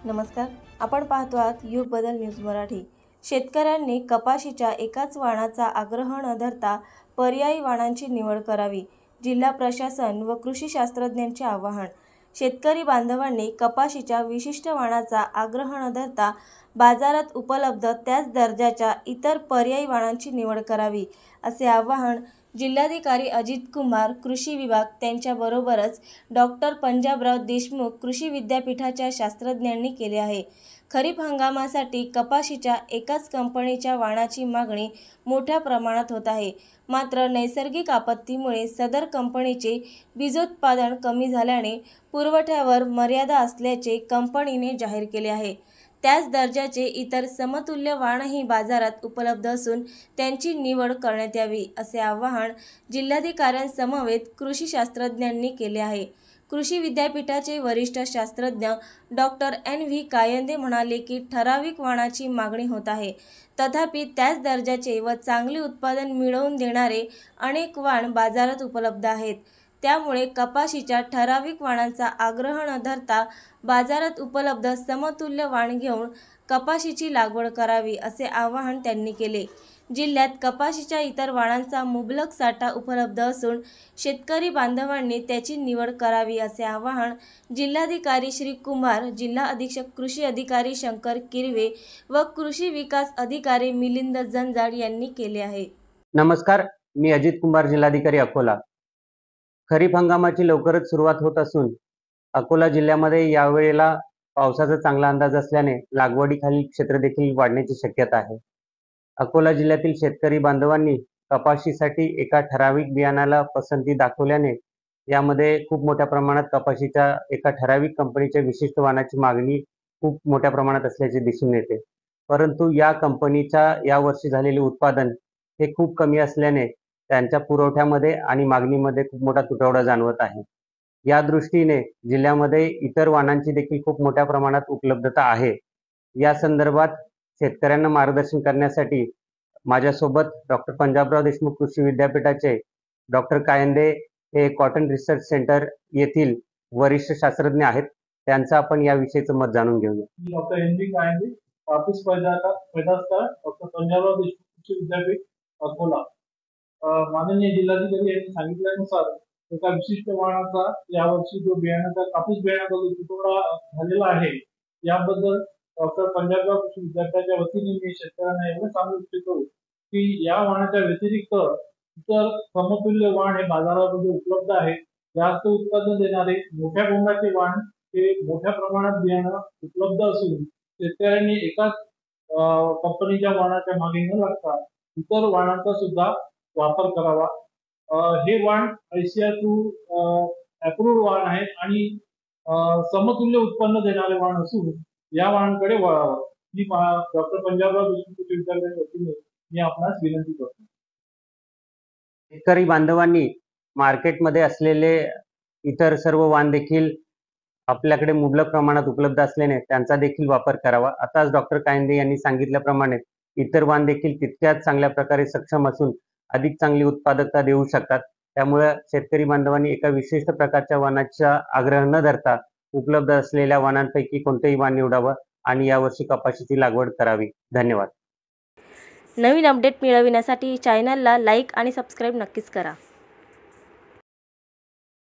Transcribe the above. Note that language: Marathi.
नमस्कार, आपण पाहतो आहात युग बदल न्यूज मराठी। शेतकऱ्यांनी कपाशीच्या एकाच वाणाचा आग्रह न धरता पर्यायी वाणांची निवड करावी। जिल्हा प्रशासन व कृषी शास्त्रज्ञांचे आवाहन। शेतकरी बांधवांनी कपाशीच्या विशिष्ट वाणाचा आग्रह न धरता बाजारात उपलब्ध त्याच दर्जाच्या इतर पर्यायी वाणांची निवड करावी, असे आवाहन जिल्हाधिकारी अजित कुमार, कृषी विभाग त्यांच्याबरोबरच डॉक्टर पंजाबराव देशमुख कृषी विद्यापीठाच्या शास्त्रज्ञांनी केले आहे। खरीप हंगामासाठी कपाशीच्या एकाच कंपनीच्या वाणाची मागणी मोठ्या प्रमाणात होत आहे। मात्र नैसर्गिक आपत्तीमुळे सदर कंपनीचे बीजोत्पादन कमी झाल्याने पुरवठ्यावर मर्यादा असल्याचे कंपनीने जाहीर केले आहे। त्याच दर्जाचे इतर समतुल्य वाणही बाजारात उपलब्ध असून त्यांची निवड करण्यात यावी, असे आवाहन जिल्हाधिकाऱ्यांसमवेत कृषी शास्त्रज्ञांनी केले आहे। कृषी विद्यापीठाचे वरिष्ठ शास्त्रज्ञ डॉक्टर NV कायंदे म्हणाले की ठराविक वाणाची मागणी होत आहे, तथापि त्याच दर्जाचे व चांगले उत्पादन मिळवून देणारे अनेक वाण बाजारात उपलब्ध आहेत। त्यामुळे कपाशीच्या ठराविक वाणांचा आग्रह न धरता बाजारात उपलब्ध समतुल्य वाण घेऊन कपाशीची लागवड करावी, असे आवाहन त्यांनी केले। जिल्ह्यात कपाशीच्या इतर वाणांचा मुबलक साठा उपलब्ध असून शेतकरी बांधवांनी त्याची निवड करावी, असे आवाहन जिल्हाधिकारी श्री कुमार, जिल्हा अधीक्षक कृषी अधिकारी शंकर किरवे व कृषी विकास अधिकारी मिलिंद जंजाळ यांनी केले आहे। नमस्कार, मी अजित कुमार, जिल्हाधिकारी अकोला। खरीप हंगामाची लवकरच सुरुवात होत असून अकोला जिल्ह्यामध्ये यावेळेला पावसाचा चांगला अंदाज असल्याने लागवडीखालील क्षेत्र देखील वाढण्याची शक्यता आहे। अकोला जिल्ह्यातील शेतकरी बांधवांनी कपाशीसाठी एका ठराविक बियाणाला पसंती दाखवल्याने यामध्ये खूप मोठ्या प्रमाणात कपाशीच्या एका ठराविक कंपनीच्या विशिष्ट वाणाची मागणी खूप मोठ्या प्रमाणात असल्याचे दिसून येते। परंतु या कंपनीच्या यावर्षी झालेले उत्पादन हे खूप कमी असल्याने त्यांच्या पुरवठ्यामध्ये आणि मागणीमध्ये खूप मोठा तुटवडा जाणवत आहे। या दृष्टीने जिल्ह्यामध्ये इतर वाणांची देखील खूप मोठ्या प्रमाणात उपलब्धता आहे। या संदर्भात शेतकऱ्यांना मार्गदर्शन करण्यासाठी माझ्यासोबत डॉक्टर पंजाबराव देशमुख कृषी विद्यापीठाचे डॉक्टर कायंदे हे कॉटन रिसर्च सेंटर येथील वरिष्ठ शास्त्रज्ञ आहेत। त्यांचं आपण याविषयीचं मत जाणून घेऊया। डॉक्टर NV कायंदे, ऑफिस पैदास्कर, डॉक्टर पंजाबराव देशमुख कृषी विद्यापीठ अकोला। माननीय जिल्हाधिकारी यांनी सांगितल्यानुसार एका विशिष्ट वाणाचा यावर्षी जो बियाण्याचा कापूस बियाण्याचा जो तुटवडा झालेला आहे, याबद्दल डॉक्टर पंजाबराव कृषी विद्यापीठाच्या वतीने मी शेतकऱ्यांना एवढं सांगू इच्छितो की या वाणाच्या व्यतिरिक्त इतर समतुल्य वाण हे बाजारामध्ये उपलब्ध आहे। जास्त उत्पादन देणारे मोठ्या बोंडाचे वाण हे मोठ्या प्रमाणात बियाणं उपलब्ध असून शेतकऱ्यांनी एकाच कंपनीच्या वाणाच्या मागे न लागता इतर वाणांचा सुद्धा वापर करावा। हे वाण ICAR अप्रूव्ड वाण आहे आणि समतुल्य उत्पन्न देणारे वाण असून या वाणांकडे वळावं, ही डॉक्टर पंजाबराव देशमुख कृषी विद्यापीठाच्या वतीने मी आपणास विनंती करतो। शेतकरी बांधवांनी मार्केटमध्ये असलेले इतर सर्व वाण देखील आपल्याकडे मुबलक प्रमाणात उपलब्ध असल्याने त्यांचा देखील वापर करावा। आताच डॉक्टर कायंदे यांनी सांगितल्याप्रमाणे इतर वाण देखील तितक्याच चांगल्या प्रकारे सक्षम असून अधिक चांगली उत्पादकता देऊ शकतात। त्यामुळे शेतकरी बांधवांनी एका विशिष्ट प्रकारच्या वाणाचा आग्रह न धरता उपलब्ध असलेल्या वाणांपैकी कोणतेही वाण निवडावं आणि यावर्षी कपाशीची लागवड करावी। धन्यवाद। नवीन अपडेट मिळविण्यासाठी चॅनलला लाईक आणि सबस्क्राईब नक्कीच करा।